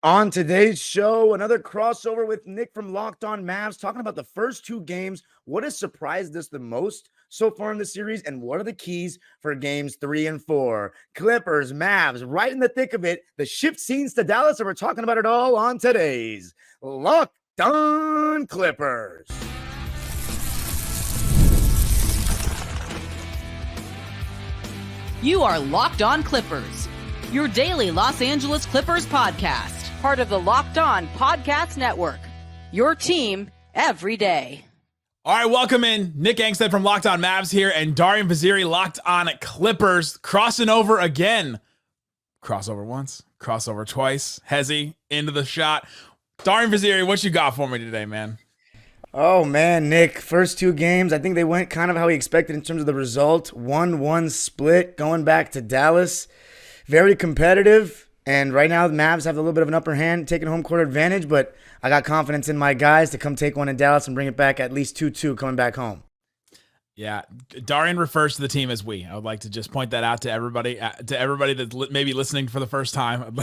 On today's show, another crossover with Nick from Locked On Mavs, talking about the first two games. What has surprised us the most so far in the series, and what are the keys for games 3 and 4? Clippers, Mavs, right in the thick of it. The shift scenes to Dallas, and we're talking about it all on today's Locked On Clippers. You are Locked On Clippers, your daily Los Angeles Clippers podcast. Part of the Locked On Podcast Network, your team every day. All right, welcome in. Nick Angstadt from Locked On Mavs here, and Darian Vaziri, Locked On Clippers, crossing over again. Crossover once, crossover twice. Hezzy into the shot. Darian Vaziri, what you got for me today, man? Oh, man, Nick, first two games, I think they went kind of how we expected in terms of the result. 1-1 split going back to Dallas. Very competitive. And right now, the Mavs have a little bit of an upper hand, taking home court advantage, but I got confidence in my guys to come take one in Dallas and bring it back at least 2-2 coming back home. Yeah, Darian refers to the team as we. I would like to just point that out to everybody that's maybe listening for the first time.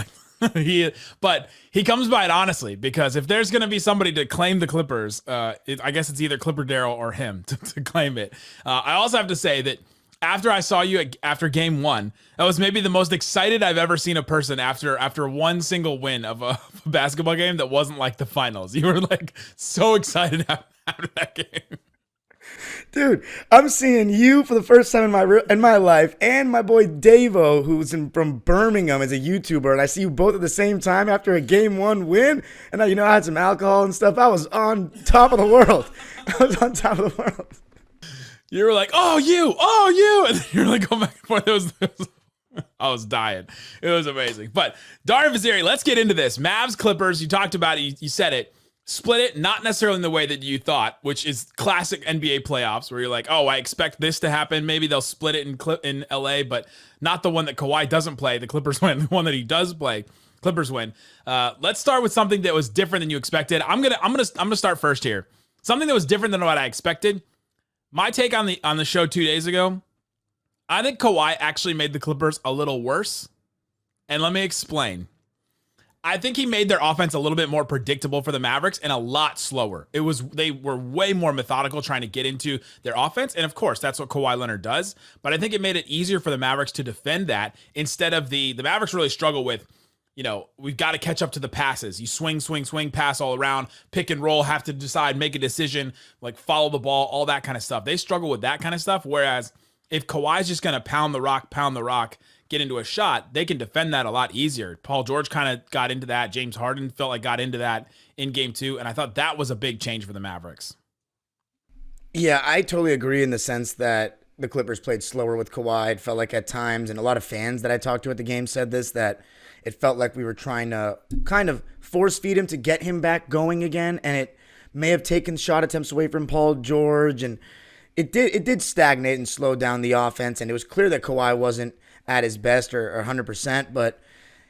But he comes by it honestly, because if there's going to be somebody to claim the Clippers, I guess it's either Clipper Daryl or him to claim it. I also have to say that after I saw you after game one, that was maybe the most excited I've ever seen a person after one single win of a basketball game that wasn't like the finals. You were like so excited after that game. Dude, I'm seeing you for the first time in my life, and my boy Davo, who's from Birmingham, as a YouTuber, and I see you both at the same time after a game one win. And I had some alcohol and stuff. I was on top of the world. You were like, oh, you, and you're like, going back and forth. I was dying. It was amazing. But Darian Vaziri, let's get into this. Mavs, Clippers, you talked about it, you said it. Split it, not necessarily in the way that you thought, which is classic NBA playoffs, where you're like, oh, I expect this to happen. Maybe they'll split it in LA, but not the one that Kawhi doesn't play. The Clippers win. The one that he does play, Clippers win. Let's start with something that was different than you expected. I'm gonna start first here. Something that was different than what I expected. My take on the show 2 days ago, I think Kawhi actually made the Clippers a little worse. And let me explain. I think he made their offense a little bit more predictable for the Mavericks and a lot slower. They were way more methodical trying to get into their offense. And of course, that's what Kawhi Leonard does. But I think it made it easier for the Mavericks to defend that instead of the Mavericks really struggle with, we've got to catch up to the passes. You swing, pass all around, pick and roll, have to decide, make a decision, like follow the ball, all that kind of stuff. They struggle with that kind of stuff. Whereas if Kawhi's just going to pound the rock, get into a shot, they can defend that a lot easier. Paul George kind of got into that. James Harden felt like got into that in game two. And I thought that was a big change for the Mavericks. Yeah, I totally agree in the sense that the Clippers played slower with Kawhi. It felt like at times, and a lot of fans that I talked to at the game said this, that it felt like we were trying to kind of force feed him to get him back going again. And it may have taken shot attempts away from Paul George. And it did stagnate and slow down the offense. And it was clear that Kawhi wasn't at his best or 100%. But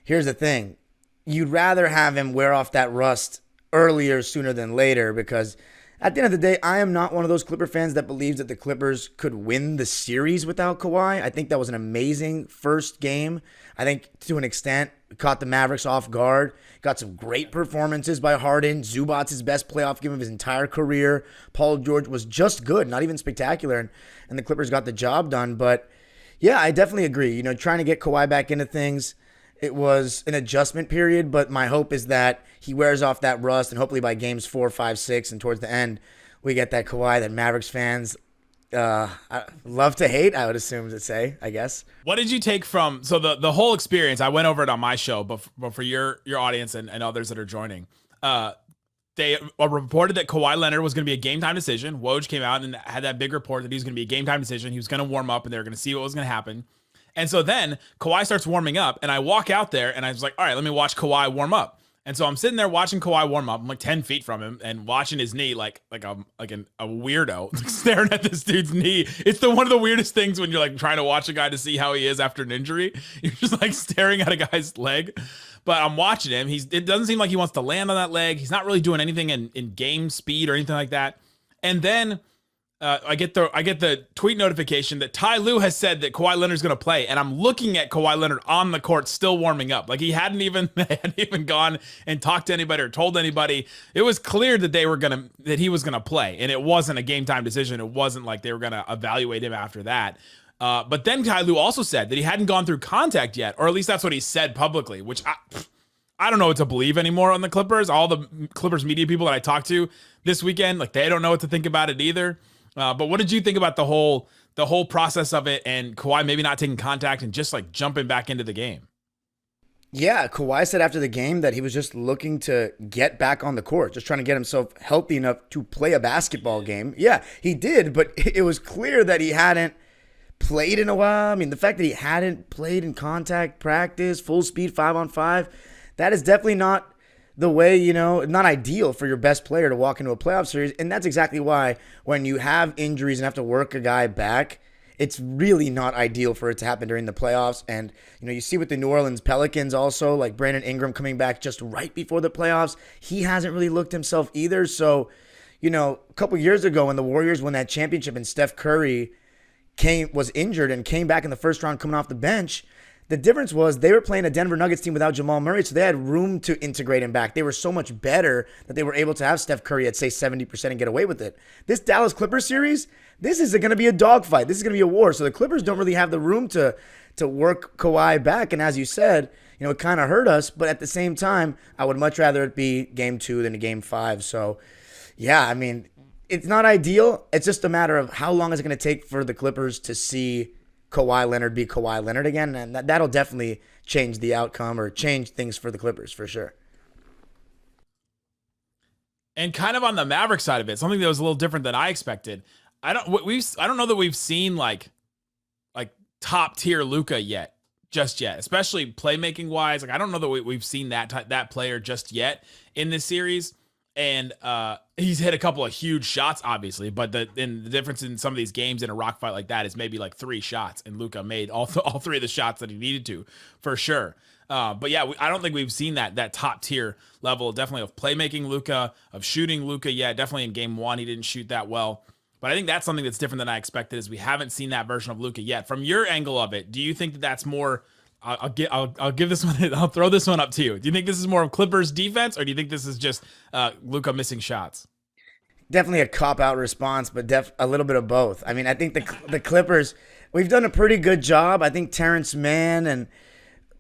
here's the thing. You'd rather have him wear off that rust earlier sooner than later, because at the end of the day, I am not one of those Clipper fans that believes that the Clippers could win the series without Kawhi. I think that was an amazing first game. I think to an extent, caught the Mavericks off guard. Got some great performances by Harden. Zubac's his best playoff game of his entire career. Paul George was just good, not even spectacular, and the Clippers got the job done. But yeah, I definitely agree. Trying to get Kawhi back into things, it was an adjustment period, but my hope is that he wears off that rust, and hopefully by games 4, 5, 6, and towards the end, we get that Kawhi that Mavericks fans love to hate, I would assume to say, I guess. What did you take from, so the whole experience, I went over it on my show, but for your audience and others that are joining, they reported that Kawhi Leonard was going to be a game-time decision. Woj came out and had that big report that he was going to be a game-time decision. He was going to warm up, and they were going to see what was going to happen. And so then Kawhi starts warming up, and I walk out there, and I was like, all right, let me watch Kawhi warm up. And so I'm sitting there watching Kawhi warm up. I'm like 10 feet from him and watching his knee like a weirdo, staring at this dude's knee. It's one of the weirdest things when you're like trying to watch a guy to see how he is after an injury. You're just like staring at a guy's leg. But I'm watching him. It doesn't seem like he wants to land on that leg. He's not really doing anything in game speed or anything like that. And then I get the tweet notification that Ty Lue has said that Kawhi Leonard's going to play, and I'm looking at Kawhi Leonard on the court still warming up. Like he hadn't even gone and talked to anybody or told anybody. It was clear that he was gonna play, and it wasn't a game time decision. It wasn't like they were gonna evaluate him after that. But then Ty Lue also said that he hadn't gone through contact yet, or at least that's what he said publicly, which I don't know what to believe anymore on the Clippers. All the Clippers media people that I talked to this weekend, like they don't know what to think about it either. But what did you think about the whole process of it and Kawhi maybe not taking contact and just like jumping back into the game? Yeah, Kawhi said after the game that he was just looking to get back on the court, just trying to get himself healthy enough to play a basketball game. Yeah, he did, but it was clear that he hadn't played in a while. I mean, the fact that he hadn't played in contact practice, full speed 5-on-5, that is definitely not the way, not ideal for your best player to walk into a playoff series. And that's exactly why when you have injuries and have to work a guy back, it's really not ideal for it to happen during the playoffs. And, you see with the New Orleans Pelicans also, like Brandon Ingram coming back just right before the playoffs, he hasn't really looked himself either. So, a couple years ago when the Warriors won that championship and Steph Curry was injured and came back in the first round coming off the bench, the difference was they were playing a Denver Nuggets team without Jamal Murray, so they had room to integrate him back. They were so much better that they were able to have Steph Curry at, say, 70% and get away with it. This Dallas Clippers series, this is going to be a dogfight. This is going to be a war. So the Clippers don't really have the room to work Kawhi back. And as you said, it kind of hurt us. But at the same time, I would much rather it be game 2 than a game 5. So, yeah, I mean, it's not ideal. It's just a matter of how long is it going to take for the Clippers to see Kawhi Leonard be Kawhi Leonard again, and that'll definitely change the outcome or change things for the Clippers for sure. And kind of on the Maverick side of it, something that was a little different than I expected. I don't know that we've seen like top tier Luka yet, especially playmaking wise. Like I don't know that we've seen that player just yet in this series. And he's hit a couple of huge shots, obviously, but the difference in some of these games in a rock fight like that is maybe like 3 shots, and Luka made all 3 of the shots that he needed to, for sure. But yeah, I don't think we've seen that top tier level, definitely of playmaking Luka, of shooting Luka. Yeah, definitely in game 1 he didn't shoot that well, but I think that's something that's different than I expected. Is we haven't seen that version of Luka yet. From your angle of it, do you think that that's more? I'll give this one. I'll throw this one up to you. Do you think this is more of Clippers defense, or do you think this is just Luka missing shots? Definitely a cop-out response, but a little bit of both. I mean, I think the Clippers, we've done a pretty good job. I think Terrence Mann and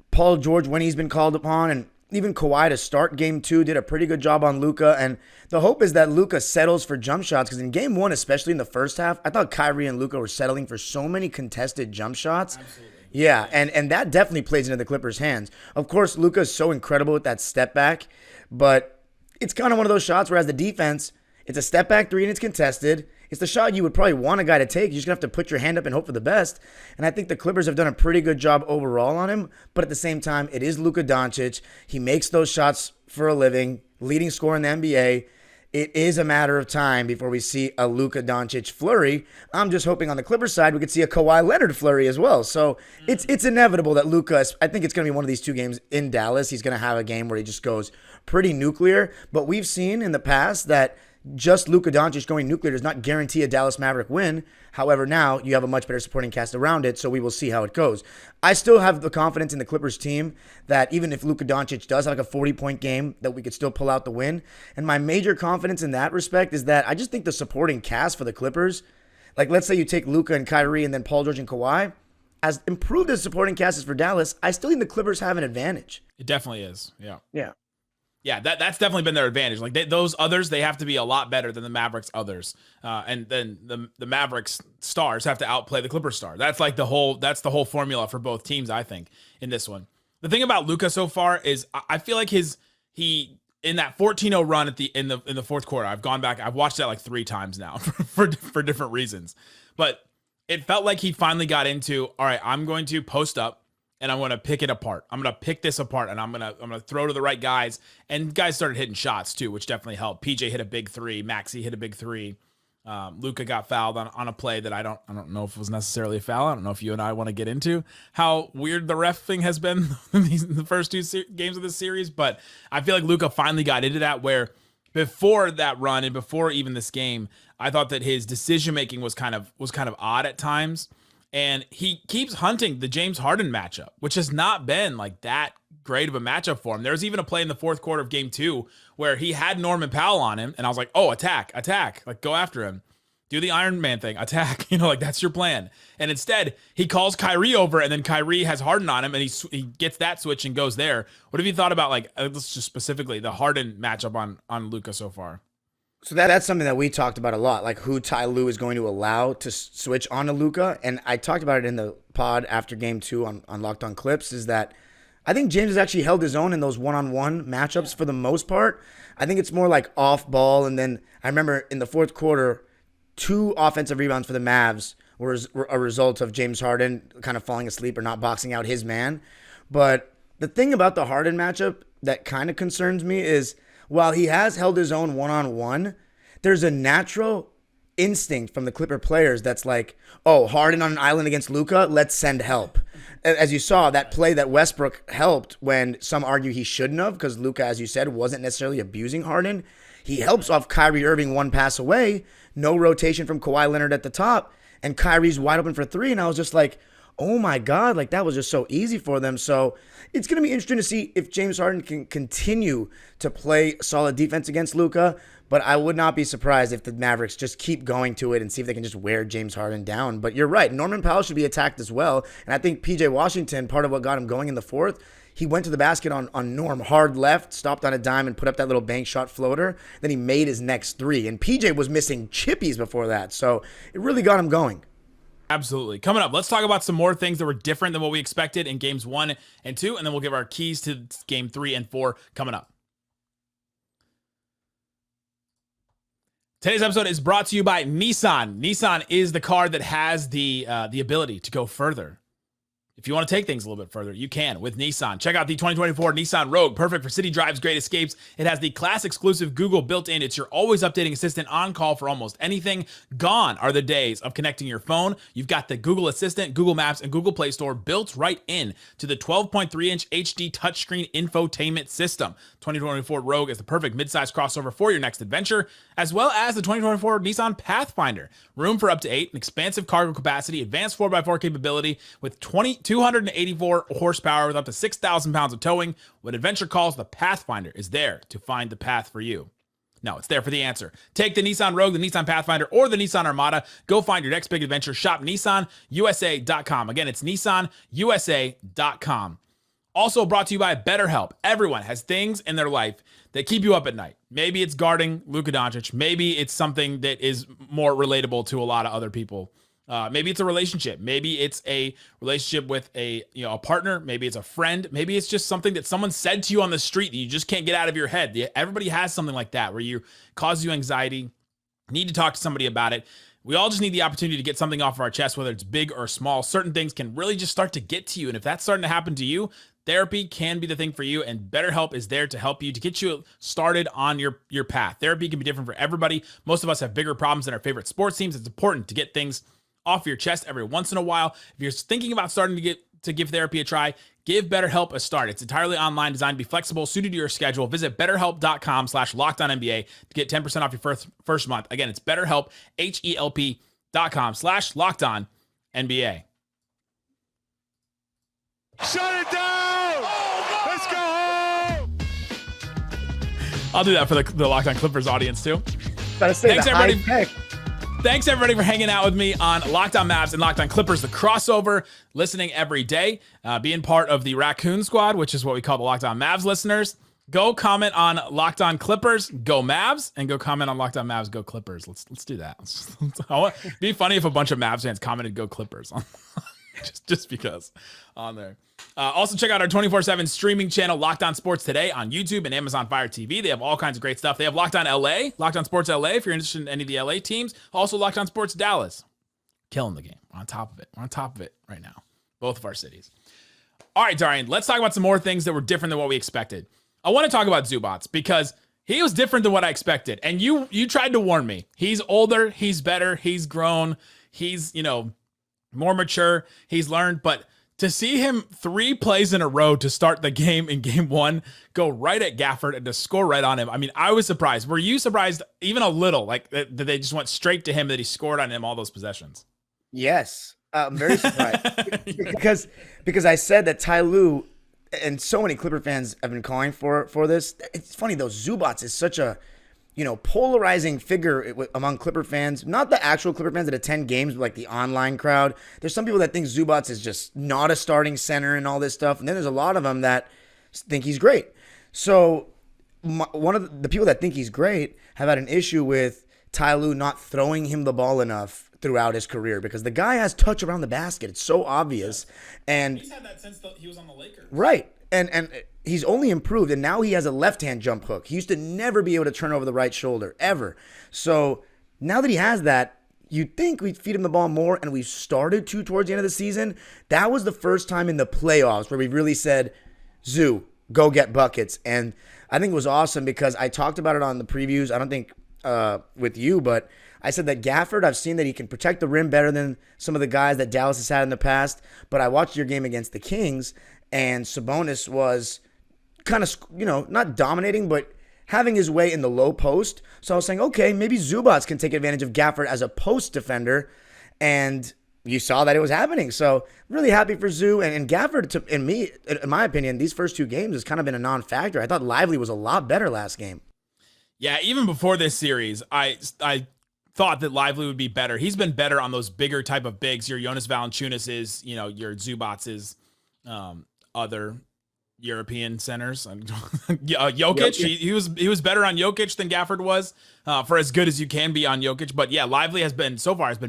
Paul George, when he's been called upon, and even Kawhi to start game 2, did a pretty good job on Luka. And the hope is that Luka settles for jump shots, because in game 1, especially in the first half, I thought Kyrie and Luka were settling for so many contested jump shots. Absolutely. Yeah, and that definitely plays into the Clippers' hands. Of course, Luka is so incredible with that step back, but it's kind of one of those shots where as the defense, it's a step back 3 and it's contested. It's the shot you would probably want a guy to take. You're just going to have to put your hand up and hope for the best. And I think the Clippers have done a pretty good job overall on him, but at the same time, it is Luka Doncic. He makes those shots for a living, leading scorer in the NBA. It is a matter of time before we see a Luka Doncic flurry. I'm just hoping on the Clippers side we could see a Kawhi Leonard flurry as well. So it's inevitable that Luka, I think it's going to be one of these 2 games in Dallas. He's going to have a game where he just goes pretty nuclear. But we've seen in the past that just Luka Doncic going nuclear does not guarantee a Dallas Maverick win. However, now you have a much better supporting cast around it, so we will see how it goes. I still have the confidence in the Clippers team that even if Luka Doncic does have like a 40-point game, that we could still pull out the win. And my major confidence in that respect is that I just think the supporting cast for the Clippers, like let's say you take Luka and Kyrie and then Paul George and Kawhi, as improved as supporting cast is for Dallas, I still think the Clippers have an advantage. It definitely is, yeah. Yeah. Yeah, that's definitely been their advantage. Like those others, they have to be a lot better than the Mavericks others, and then the Mavericks stars have to outplay the Clippers star. That's like the whole formula for both teams, I think, in this one. The thing about Luka so far is I feel like he in that 14-0 run in the fourth quarter. I've gone back, I've watched that like 3 times now for different reasons, but it felt like he finally got into, all right, I'm going to post up. And I'm going to pick it apart. I'm going to pick this apart, and I'm going to throw to the right guys. And guys started hitting shots too, which definitely helped. PJ hit a big 3. Maxey hit a big 3. Luka got fouled on a play that I don't know if it was necessarily a foul. I don't know if you and I want to get into how weird the ref thing has been in the first 2 games of this series, but I feel like Luka finally got into that where before that run and before even this game, I thought that his decision making was kind of odd at times. And he keeps hunting the James Harden matchup, which has not been like that great of a matchup for him. There was even a play in the fourth quarter of game 2 where he had Norman Powell on him, and I was like, oh, attack, like go after him. Do the Iron Man thing, attack, like that's your plan. And instead, he calls Kyrie over, and then Kyrie has Harden on him, and he gets that switch and goes there. What have you thought about, like, let's just specifically the Harden matchup on Luka so far? So that's something that we talked about a lot, like who Ty Lue is going to allow to switch on to Luka. And I talked about it in the pod after game 2 on Locked On Clips, is that I think James has actually held his own in those one-on-one matchups for the most part. I think it's more like off ball. And then I remember in the fourth quarter, 2 offensive rebounds for the Mavs were a result of James Harden kind of falling asleep or not boxing out his man. But the thing about the Harden matchup that kind of concerns me is, while he has held his own one-on-one, there's a natural instinct from the Clipper players that's like, oh, Harden on an island against Luka, let's send help. As you saw, that play that Westbrook helped, when some argue he shouldn't have, because Luka, as you said, wasn't necessarily abusing Harden. He helps off Kyrie Irving one pass away, no rotation from Kawhi Leonard at the top, and Kyrie's wide open for 3, and I was just like, oh my God, like that was just so easy for them. So it's going to be interesting to see if James Harden can continue to play solid defense against Luka, but I would not be surprised if the Mavericks just keep going to it and see if they can just wear James Harden down. But you're right, Norman Powell should be attacked as well. And I think PJ Washington, part of what got him going in the fourth, he went to the basket on Norm hard left, stopped on a dime and put up that little bank shot floater. Then he made his next 3. And PJ was missing chippies before that. So it really got him going. Absolutely. Coming up, let's talk about some more things that were different than what we expected in games 1 and 2, and then we'll give our keys to game 3 and 4 coming up. Today's episode is brought to you by Nissan. Nissan is the car that has the ability to go further. If you want to take things a little bit further, you can with Nissan. Check out the 2024 Nissan Rogue, perfect for city drives, great escapes. It has the class exclusive Google built in. It's your always updating assistant on call for almost anything. Gone are the days of connecting your phone. You've got the Google Assistant, Google Maps, and Google Play Store built right in to the 12.3-inch HD touchscreen infotainment system. 2024 Rogue is the perfect midsize crossover for your next adventure, as well as the 2024 Nissan Pathfinder. Room for up to 8, an expansive cargo capacity, advanced 4x4 capability with 284 horsepower with up to 6,000 pounds of towing. What adventure calls, the Pathfinder is there to find the path for you. No, it's there for the answer. Take the Nissan Rogue, the Nissan Pathfinder, or the Nissan Armada. Go find your next big adventure. Shop NissanUSA.com. Again, it's NissanUSA.com. Also brought to you by BetterHelp. Everyone has things in their life that keep you up at night. Maybe it's guarding Luka Doncic. Maybe it's something that is more relatable to a lot of other people. Maybe it's a relationship. Maybe it's a relationship with a partner. Maybe it's a friend. Maybe it's just something that someone said to you on the street that you just can't get out of your head. Everybody has something like that where you causes you anxiety. Need to talk to somebody about it. We all just need the opportunity to get something off of our chest, whether it's big or small. Certain things can really just start to get to you. And if that's starting to happen to you, therapy can be the thing for you, and BetterHelp is there to help you, to get you started on your path. Therapy can be different for everybody. Most of us have bigger problems than our favorite sports teams. It's important to get things off your chest every once in a while. If you're thinking about starting to give therapy a try, give BetterHelp a start. It's entirely online, designed to be flexible, suited to your schedule. Visit BetterHelp.com/LockedOnNBA to get 10% off your first month. Again, it's BetterHelp, HELP.com/LockedOnNBA. Shut it down! Let's go home! I'll do that for the Locked On Clippers audience too. Thanks, everybody. Thanks, everybody, for hanging out with me on Locked On Mavs and Locked On Clippers, the crossover, listening every day, being part of the Raccoon Squad, which is what we call the Locked On Mavs listeners. Go comment on Locked On Clippers, go Mavs, and go comment on Locked On Mavs, go Clippers. Let's do that. It'd be funny if a bunch of Mavs fans commented go Clippers on just because on there. Also, check out our 24/7 streaming channel, Locked On Sports Today, on YouTube and Amazon Fire TV. They have all kinds of great stuff. They have Locked On LA, Locked On Sports LA, if you're interested in any of the LA teams. Also, Locked On Sports Dallas. Killing the game. We're on top of it. We're on top of it right now. Both of our cities. All right, Darian, let's talk about some more things that were different than what we expected. I want to talk about Zubats because he was different than what I expected. And you tried to warn me. He's older. He's better. He's grown. He's, more mature. He's learned. But to see him 3 plays in a row to start the game in game 1, go right at Gafford and to score right on him. I mean, I was surprised. Were you surprised even a little, like that they just went straight to him, that he scored on him all those possessions? Yes. I'm very surprised because I said that Ty Lue, and so many Clipper fans have been calling for this. It's funny though. Zubats is such a, polarizing figure among Clipper fans. Not the actual Clipper fans that attend games, but like the online crowd. There's some people that think Zubats is just not a starting center and all this stuff, and then there's a lot of them that think he's great. So one of the people that think he's great have had an issue with Ty Lue not throwing him the ball enough throughout his career, because the guy has touch around the basket. It's so obvious. And he's had that since he was on the Lakers. Right. And he's only improved, and now he has a left-hand jump hook. He used to never be able to turn over the right shoulder, ever. So now that he has that, you'd think we'd feed him the ball more, and we started to towards the end of the season. That was the first time in the playoffs where we really said, Zoo, go get buckets. And I think it was awesome because I talked about it on the previews. I don't think with you, but I said that Gafford, I've seen that he can protect the rim better than some of the guys that Dallas has had in the past. But I watched your game against the Kings, and Sabonis was kind of, not dominating, but having his way in the low post. So I was saying, okay, maybe Zubats can take advantage of Gafford as a post defender. And you saw that it was happening. So really happy for Zoo. And Gafford, in my opinion, these first 2 games has kind of been a non-factor. I thought Lively was a lot better last game. Yeah, even before this series, I thought that Lively would be better. He's been better on those bigger type of bigs. Your Jonas Valanciunas, your Zubats, other European centers. Jokic, he was better on Jokic than Gafford was, for as good as you can be on Jokic. But yeah, Lively has been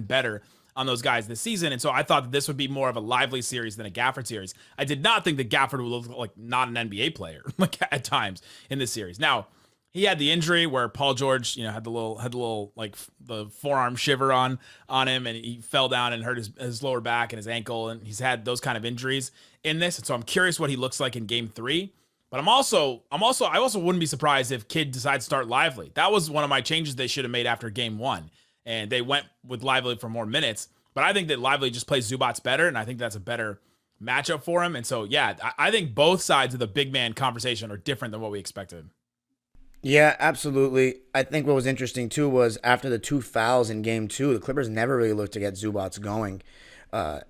better on those guys this season. And so I thought that this would be more of a Lively series than a Gafford series. I did not think that Gafford would look like not an NBA player like at times in this series. Now, he had the injury where Paul George, had the little like the forearm shiver on him, and he fell down and hurt his lower back and his ankle, and he's had those kind of injuries in this. And so I'm curious what he looks like in game 3. But I also wouldn't be surprised if Kidd decides to start Lively. That was one of my changes they should have made after game 1, and they went with Lively for more minutes. But I think that Lively just plays Zubats better, and I think that's a better matchup for him. And so yeah, I think both sides of the big man conversation are different than what we expected. Yeah, absolutely. I think what was interesting, too, was after the 2 fouls in Game 2, the Clippers never really looked to get Zubats going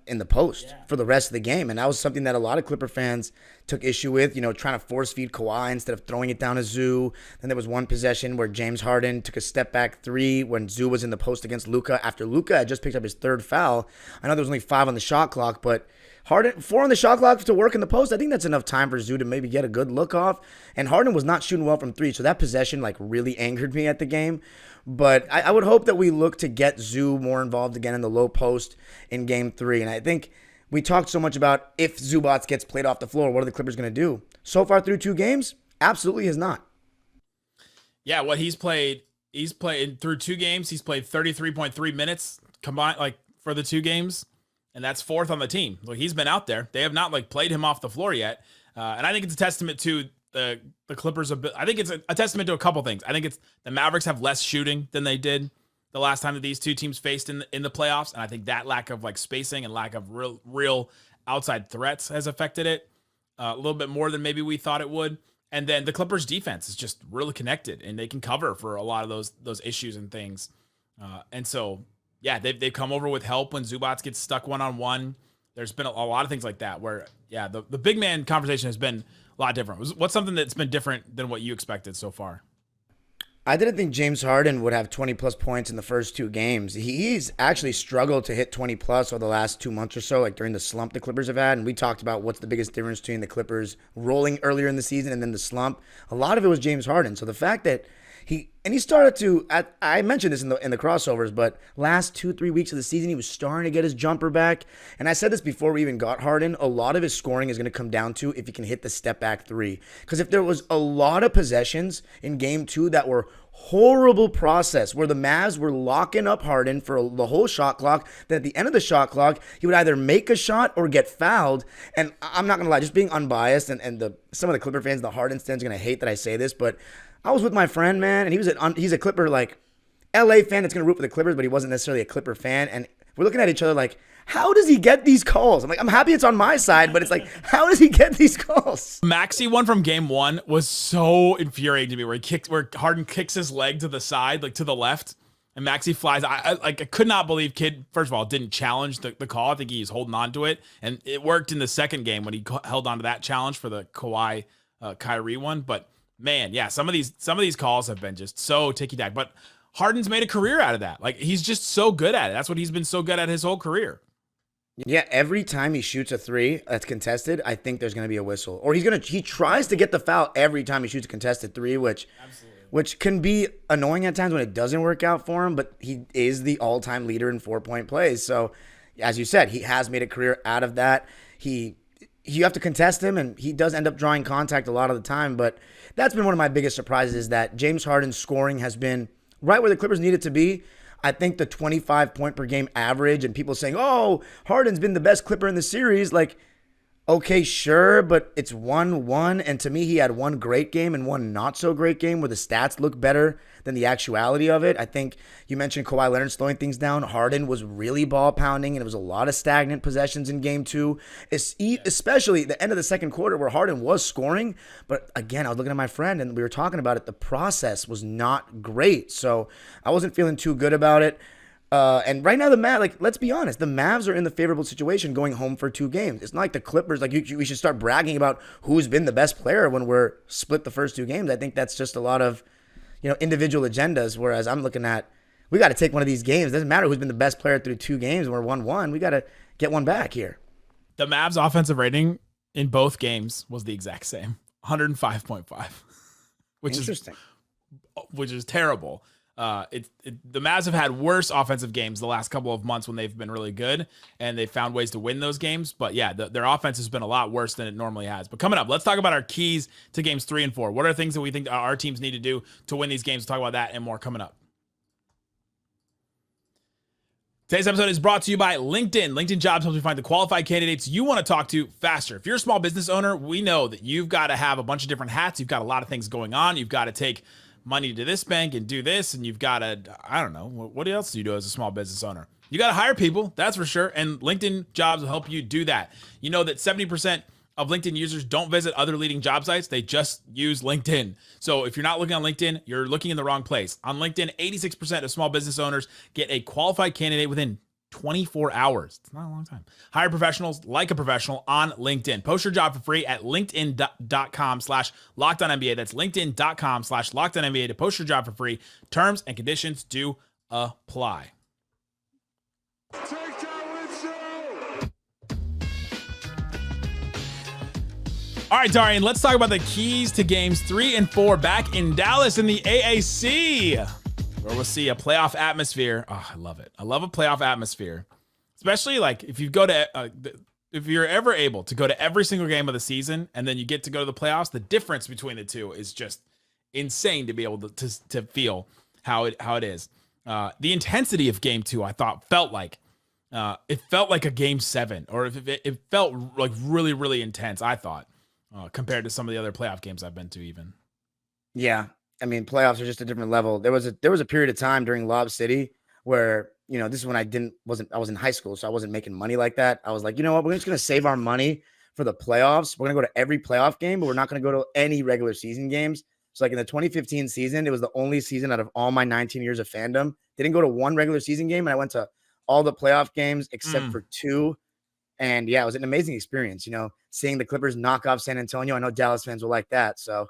in the post for the rest of the game. And that was something that a lot of Clipper fans took issue with, trying to force-feed Kawhi instead of throwing it down to Zoo. Then there was one possession where James Harden took a step-back 3 when Zoo was in the post against Luka. After Luka had just picked up his 3rd foul, I know there was only 5 on the shot clock, but Harden, 4 on the shot clock to work in the post. I think that's enough time for Zoo to maybe get a good look off. And Harden was not shooting well from 3, so that possession really angered me at the game. But I would hope that we look to get Zoo more involved again in the low post in Game 3. And I think we talked so much about if Zubats gets played off the floor, what are the Clippers going to do? So far through 2 games, absolutely has not. Yeah, what he's played through 2 games. He's played 33.3 minutes combined, for the 2 games. And that's 4th on the team. He's been out there. They have not played him off the floor yet. And I think it's a testament to the Clippers. I think it's a testament to a couple things. I think it's the Mavericks have less shooting than they did the last time that these 2 teams faced in the playoffs. And I think that lack of spacing and lack of real outside threats has affected it a little bit more than maybe we thought it would. And then the Clippers defense is just really connected, and they can cover for a lot of those issues and things. And so, yeah, they've come over with help when Zubats gets stuck one-on-one. There's been a lot of things like that where, yeah, the big man conversation has been a lot different. What's something that's been different than what you expected so far? I didn't think James Harden would have 20-plus points in the first 2 games. He's actually struggled to hit 20-plus over the last 2 months or so, during the slump the Clippers have had. And we talked about what's the biggest difference between the Clippers rolling earlier in the season and then the slump. A lot of it was James Harden. So the fact that he started to, I mentioned this in the crossovers, but last 2-3 weeks of the season, he was starting to get his jumper back. And I said this before we even got Harden, a lot of his scoring is going to come down to if he can hit the step back 3. Because if there was a lot of possessions in Game 2 that were horrible process, where the Mavs were locking up Harden for the whole shot clock, then at the end of the shot clock, he would either make a shot or get fouled. And I'm not going to lie, just being unbiased, and some of the Clipper fans, the Harden stands, are going to hate that I say this, but I was with my friend, man, and he's a Clipper, LA fan that's going to root for the Clippers, but he wasn't necessarily a Clipper fan. And we're looking at each other like, how does he get these calls? I'm like, I'm happy it's on my side, but it's like, how does he get these calls? Maxey one from game 1 was so infuriating to me, where Harden kicks his leg to the side, like to the left, and Maxey flies. I could not believe Kidd, first of all, didn't challenge the call. I think he was holding on to it, and it worked in the second game when he held on to that challenge for the Kawhi Kyrie one. But man, yeah, some of these calls have been just so ticky-tack. But Harden's made a career out of that. Like, he's just so good at it. That's what he's been so good at his whole career. Yeah, every time he shoots a three that's contested, I think there's going to be a whistle. Or he tries to get the foul every time he shoots a contested three, which can be annoying at times when it doesn't work out for him, but he is the all-time leader in 4-point plays. So, as you said, he has made a career out of that. You have to contest him, and he does end up drawing contact a lot of the time, but that's been one of my biggest surprises, is that James Harden's scoring has been right where the Clippers need it to be. I think the 25 point per game average, and people saying, oh, Harden's been the best Clipper in the series. Like, okay, sure, but it's 1-1. And to me, he had one great game and one not so great game where the stats look better than the actuality of it. I think you mentioned Kawhi Leonard slowing things down. Harden was really ball pounding, and it was a lot of stagnant possessions in game 2, especially the end of the second quarter where Harden was scoring. But again, I was looking at my friend and we were talking about it. The process was not great. So I wasn't feeling too good about it. And right now, the Mavs, like, let's be honest, the Mavs are in the favorable situation going home for 2 games. It's not like the Clippers, like, we should start bragging about who's been the best player when we're split the first 2 games. I think that's just a lot of, individual agendas, whereas I'm looking at, we got to take one of these games. It doesn't matter who's been the best player through 2 games. We're 1-1. We got to get one back here. The Mavs offensive rating in both games was the exact same, 105.5, which is terrible. The Mavs have had worse offensive games the last couple of months when they've been really good, and they've found ways to win those games. But yeah, their offense has been a lot worse than it normally has. But coming up, let's talk about our keys to games 3 and 4. What are things that we think our teams need to do to win these games? We'll talk about that and more coming up. Today's episode is brought to you by LinkedIn. LinkedIn Jobs helps you find the qualified candidates you want to talk to faster. If you're a small business owner, we know that you've got to have a bunch of different hats. You've got a lot of things going on. You've got to take money to this bank and do this, and you've got to, I don't know, what else do you do as a small business owner? You got to hire people, that's for sure, and LinkedIn Jobs will help you do that. You know that 70% of LinkedIn users don't visit other leading job sites, they just use LinkedIn. So if you're not looking on LinkedIn, you're looking in the wrong place. On LinkedIn, 86% of small business owners get a qualified candidate within 24 hours. It's not a long time. Hire professionals like a professional on LinkedIn. Post your job for free at linkedin.com/LockedOnNBA. That's linkedin.com/LockedOnNBA to post your job for free. Terms and conditions do apply. All right, Darian, let's talk about the keys to games 3 and 4 back in Dallas in the AAC, where we'll see a playoff atmosphere. Oh, I love it. I love a playoff atmosphere, especially like if you go to, if you're ever able to go to every single game of the season and then you get to go to the playoffs. The difference between the two is just insane to be able to feel how it is. The intensity of game 2, I thought felt like a game 7, or if it felt like really, really intense. I thought compared to some of the other playoff games I've been to, even. Yeah. I mean, playoffs are just a different level. There was a period of time during Lob City where, this is when I was in high school, so I wasn't making money like that. I was like, you know what, we're just going to save our money for the playoffs. We're going to go to every playoff game, but we're not going to go to any regular season games. So like in the 2015 season, it was the only season out of all my 19 years of fandom. Didn't go to one regular season game, and I went to all the playoff games except for 2. And yeah, it was an amazing experience, seeing the Clippers knock off San Antonio. I know Dallas fans will like that, so.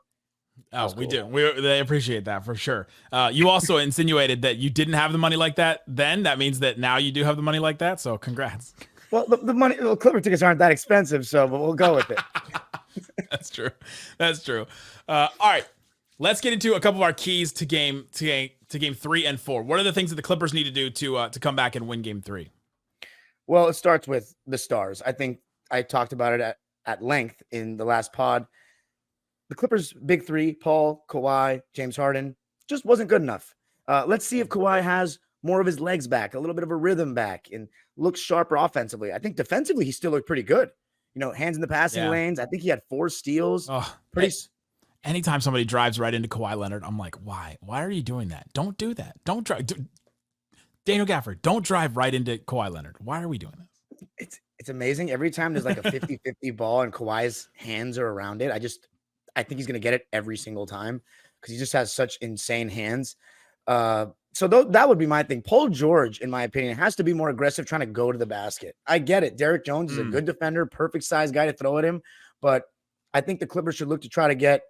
Oh, cool. We do. They appreciate that for sure. You also insinuated that you didn't have the money like that then. That means that now you do have the money like that. So congrats. Well, the Clipper tickets aren't that expensive, but we'll go with it. That's true. All right. Let's get into a couple of our keys to game 3 and 4. What are the things that the Clippers need to do to come back and win game 3? Well, it starts with the stars. I think I talked about it at length in the last pod. The Clippers' big 3, Paul, Kawhi, James Harden, just wasn't good enough. Let's see if Kawhi has more of his legs back, a little bit of a rhythm back, and looks sharper offensively. I think defensively, he still looked pretty good. Hands in the passing lanes. I think he had 4 steals. Anytime somebody drives right into Kawhi Leonard, I'm like, why? Why are you doing that? Don't do that. Don't drive. Daniel Gafford, don't drive right into Kawhi Leonard. Why are we doing this? It's amazing. Every time there's like a 50-50 ball and Kawhi's hands are around it, I think he's going to get it every single time because he just has such insane hands. That would be my thing. Paul George, in my opinion, has to be more aggressive trying to go to the basket. I get it. Derrick Jones is a good defender, perfect size guy to throw at him. But I think the Clippers should look to try to get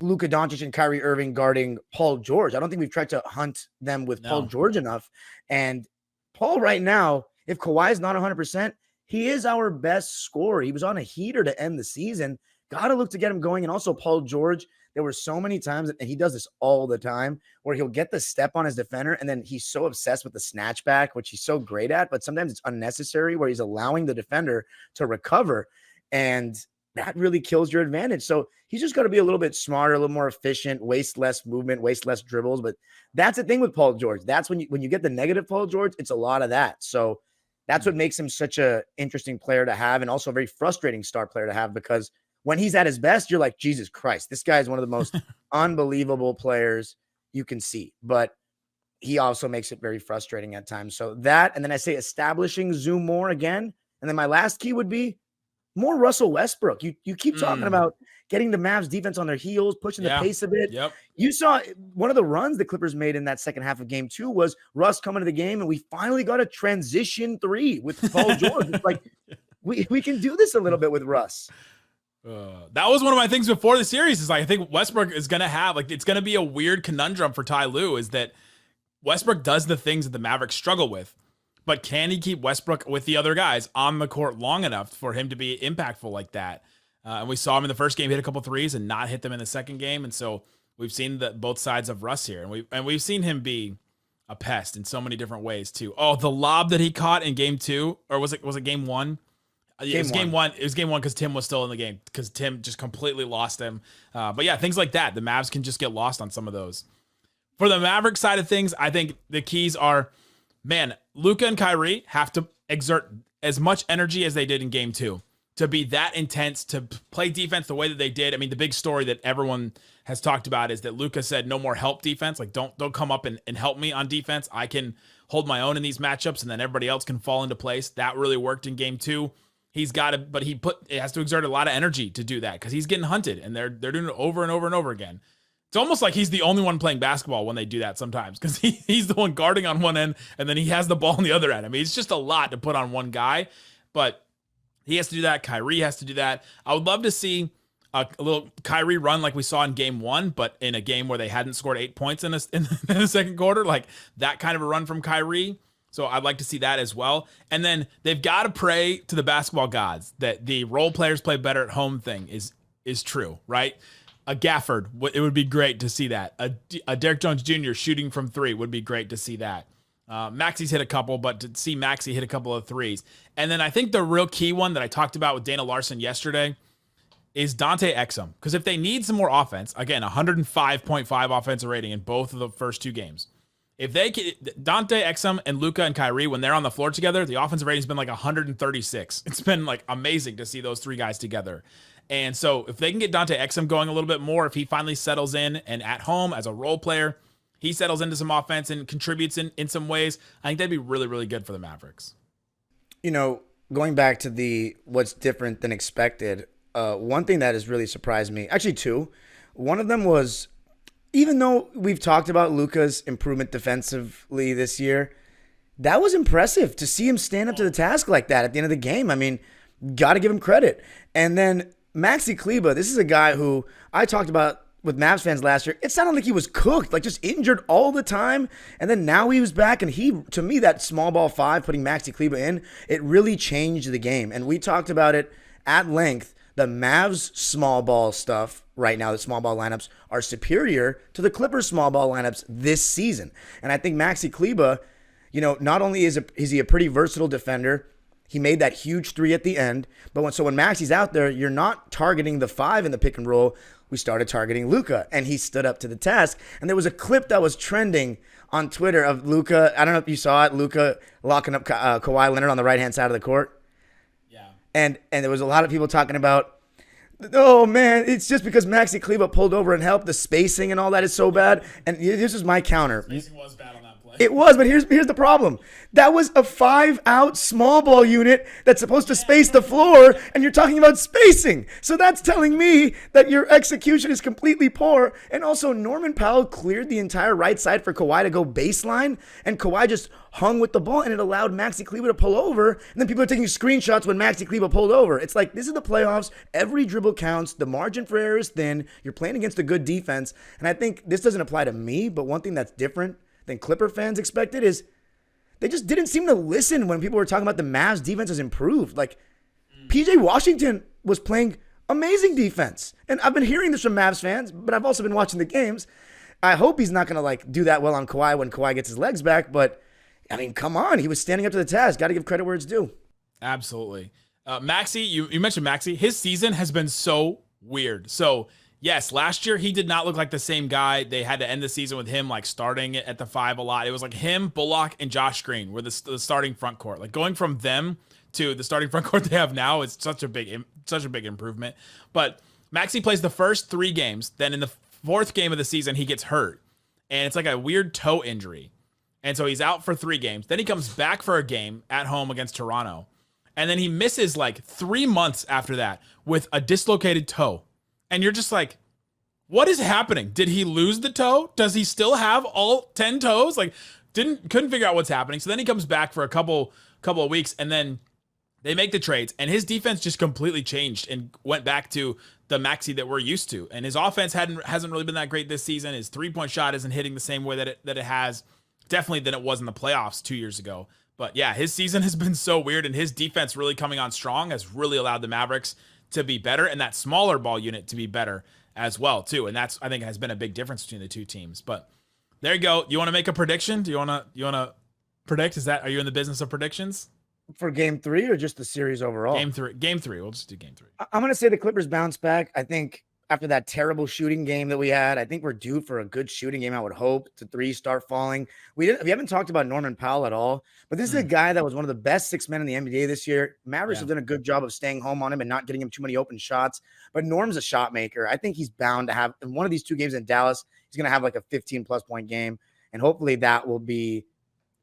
Luka Doncic and Kyrie Irving guarding Paul George. I don't think we've tried to hunt them with Paul George enough. And Paul right now, if Kawhi is not 100%, he is our best scorer. He was on a heater to end the season. Got to look to get him going. And also Paul George, there were so many times, and he does this all the time, where he'll get the step on his defender, and then he's so obsessed with the snatch back, which he's so great at, but sometimes it's unnecessary where he's allowing the defender to recover. And that really kills your advantage. So he's just got to be a little bit smarter, a little more efficient, waste less movement, waste less dribbles. But that's the thing with Paul George. That's when you get the negative Paul George, it's a lot of that. So that's what makes him such a interesting player to have, and also a very frustrating star player to have, because when he's at his best, you're like, Jesus Christ, this guy is one of the most unbelievable players you can see. But he also makes it very frustrating at times. So that, and then I say establishing Zoom more again. And then my last key would be more Russell Westbrook. You keep talking about getting the Mavs defense on their heels, pushing the pace a bit. Yep. You saw one of the runs the Clippers made in that second half of game 2 was Russ coming to the game, and we finally got a transition 3 with Paul George. It's like we can do this a little bit with Russ. That was one of my things before the series. Is like, I think Westbrook is going to have, like, it's going to be a weird conundrum for Ty Lue, is that Westbrook does the things that the Mavericks struggle with, but can he keep Westbrook with the other guys on the court long enough for him to be impactful like that? And we saw him in the first game hit a couple threes and not hit them in the second game. And so we've seen both sides of Russ here, and we've seen him be a pest in so many different ways too. Oh, the lob that he caught in game 2, or was it game 1? It was game one. It was game 1 because Tim was still in the game, because Tim just completely lost him. But yeah, things like that. The Mavs can just get lost on some of those. For the Maverick side of things, I think the keys are, man, Luka and Kyrie have to exert as much energy as they did in game 2 to be that intense, to play defense the way that they did. I mean, the big story that everyone has talked about is that Luka said no more help defense. Like, don't come up and help me on defense. I can hold my own in these matchups, and then everybody else can fall into place. That really worked in game 2. He's got to, but it has to exert a lot of energy to do that, because he's getting hunted, and they're doing it over and over and over again. It's almost like he's the only one playing basketball when they do that sometimes, because he's the one guarding on one end, and then he has the ball on the other end. I mean, it's just a lot to put on one guy, but he has to do that. Kyrie has to do that. I would love to see a little Kyrie run like we saw in game 1, but in a game where they hadn't scored 8 points in the second quarter, like that kind of a run from Kyrie. So I'd like to see that as well. And then they've got to pray to the basketball gods that the role players play better at home thing is true, right? A Gafford, it would be great to see that. A Derrick Jones Jr. shooting from 3 would be great to see that. Maxi's hit a couple, but to see Maxi hit a couple of threes. And then I think the real key one that I talked about with Dana Larson yesterday is Dante Exum. Because if they need some more offense, again, 105.5 offensive rating in both of the first 2 games. If they can, Dante Exum and Luka and Kyrie, when they're on the floor together, the offensive rating's been like 136. It's been like amazing to see those 3 guys together. And so if they can get Dante Exum going a little bit more, if he finally settles in and at home as a role player, he settles into some offense and contributes in some ways, I think that'd be really, really good for the Mavericks. You know, going back to what's different than expected, one thing that has really surprised me, actually 2, one of them was, even though we've talked about Luka's improvement defensively this year, that was impressive to see him stand up to the task like that at the end of the game. I mean, got to give him credit. And then Maxi Kleber, this is a guy who I talked about with Mavs fans last year. It sounded like he was cooked, like just injured all the time. And then now he was back, and to me, that small ball 5, putting Maxi Kleber in, it really changed the game. And we talked about it at length. The Mavs small ball stuff right now, the small ball lineups, are superior to the Clippers small ball lineups this season. And I think Maxi Kleber, not only is he a pretty versatile defender, he made that huge 3 at the end, but when Maxi's out there, you're not targeting the 5 in the pick and roll. We started targeting Luka, and he stood up to the task. And there was a clip that was trending on Twitter of Luka. I don't know if you saw it, Luka locking up Kawhi Leonard on the right-hand side of the court. And there was a lot of people talking about, oh, man, it's just because Maxi Kleber pulled over and helped. The spacing and all that is so bad. And this is my counter. Spacing was bad on that play. It was, but here's the problem. That was a 5-out small ball unit that's supposed to space the floor, and you're talking about spacing. So that's telling me that your execution is completely poor. And also, Norman Powell cleared the entire right side for Kawhi to go baseline, and Kawhi just hung with the ball, and it allowed Maxi Kleber to pull over. And then people are taking screenshots when Maxi Kleber pulled over. It's like, this is the playoffs. Every dribble counts. The margin for error is thin. You're playing against a good defense. And I think this doesn't apply to me, but one thing that's different than Clipper fans expected is they just didn't seem to listen when people were talking about the Mavs defense has improved. Like, PJ Washington was playing amazing defense. And I've been hearing this from Mavs fans, but I've also been watching the games. I hope he's not going to like do that well on Kawhi when Kawhi gets his legs back. But I mean, come on. He was standing up to the task. Got to give credit where it's due. Absolutely. Maxi, you mentioned Maxi. His season has been so weird. So yes, last year he did not look like the same guy. They had to end the season with him like starting at the 5 a lot. It was like him, Bullock, and Josh Green were the starting front court. Like going from them to the starting front court they have now is such a big improvement. But Maxi plays the first 3 games. Then in the 4th game of the season, he gets hurt. And it's like a weird toe injury. And so he's out for 3 games. Then he comes back for a game at home against Toronto. And then he misses like 3 months after that with a dislocated toe. And you're just like, what is happening? Did he lose the toe? Does he still have all 10 toes? Like, couldn't figure out what's happening. So then he comes back for a couple of weeks, and then they make the trades, and his defense just completely changed and went back to the Maxi that we're used to. And his offense hasn't really been that great this season. His 3-point shot isn't hitting the same way that it has definitely than it was in the playoffs 2 years ago. But yeah, his season has been so weird, and his defense really coming on strong has really allowed the Mavericks to be better, and that smaller ball unit to be better as well too. And that's, I think, has been a big difference between the two teams. But there you go. You want to make a prediction? Do you want to predict? Are you in the business of predictions? For game 3 or just the series overall? Game three. We'll just do game 3. I'm going to say the Clippers bounce back. I think after that terrible shooting game that we had, I think we're due for a good shooting game. I would hope to 3 start falling. We haven't talked about Norman Powell at all, but this is a guy that was one of the best 6 men in the NBA this year. Mavericks have done a good job of staying home on him and not getting him too many open shots, but Norm's a shot maker. I think he's bound to have, in one of these 2 games in Dallas, he's going to have like a 15-plus point game, and hopefully that will be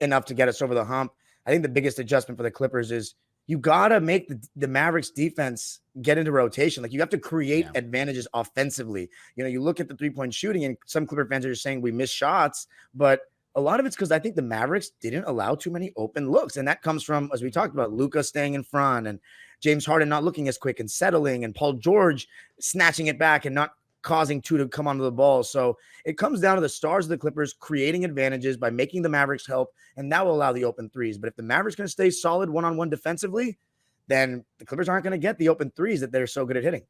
enough to get us over the hump. I think the biggest adjustment for the Clippers is you got to make the Mavericks defense get into rotation. Like, you have to create advantages offensively. You know, you look at the 3-point shooting, and some Clipper fans are just saying we miss shots, but a lot of it's because I think the Mavericks didn't allow too many open looks. And that comes from, as we talked about, Luka staying in front and James Harden not looking as quick and settling, and Paul George snatching it back and not causing 2 to come onto the ball. So it comes down to the stars of the Clippers creating advantages by making the Mavericks help, and that will allow the open threes. But if the Mavericks going to stay solid one-on-one defensively, then the Clippers aren't going to get the open threes that they're so good at hitting.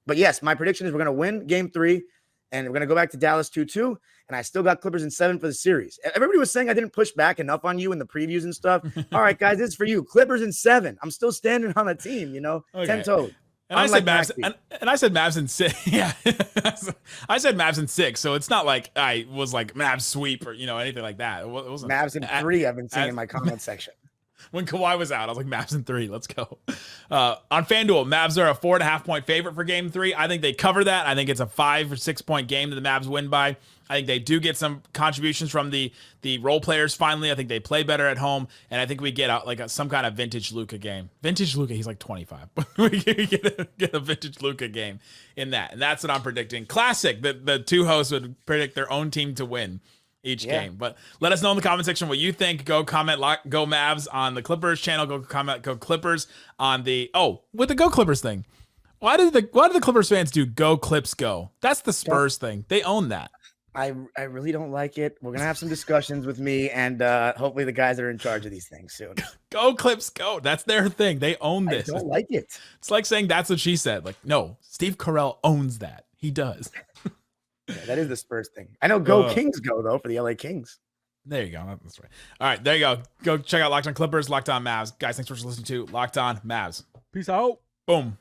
But yes, my prediction is we're going to win game 3, and we're going to go back to Dallas 2-2, and I still got Clippers in 7 for the series. Everybody was saying I didn't push back enough on you in the previews and stuff. All right, guys, this is for you. Clippers in 7. I'm still standing on the team, 10 toes. And I said Mavs, and I said Mavs in 6. Yeah, I said Mavs in 6. So it's not like I was like Mavs sweep or anything like that. It wasn't Mavs in 3. I've been seeing in my comment section. When Kawhi was out, I was like, Mavs in 3. Let's go. On FanDuel, Mavs are a 4.5-point favorite for game 3. I think they cover that. I think it's a 5 or 6 point game that the Mavs win by. I think they do get some contributions from the role players finally. I think they play better at home, and I think we get out some kind of vintage Luka game. Vintage Luka, he's like 25. We get a vintage Luka game in that, and that's what I'm predicting. Classic. The 2 hosts would predict their own team to win each game. But let us know in the comment section what you think. Go comment, go Mavs on the Clippers channel. Go comment, go Clippers on the with the Go Clippers thing. Why did the Clippers fans do Go Clips Go? That's the Spurs thing. They own that. I really don't like it. We're going to have some discussions with me and hopefully the guys that are in charge of these things soon. Go Clips Go. That's their thing. They own this. I don't like it. It's like saying that's what she said. Like, no, Steve Carell owns that. He does. Yeah, that is the Spurs thing. I know Go Kings Go, though, for the LA Kings. There you go. That's right. All right, there you go. Go check out Locked On Clippers, Locked On Mavs. Guys, thanks for listening to Locked On Mavs. Peace out. Boom.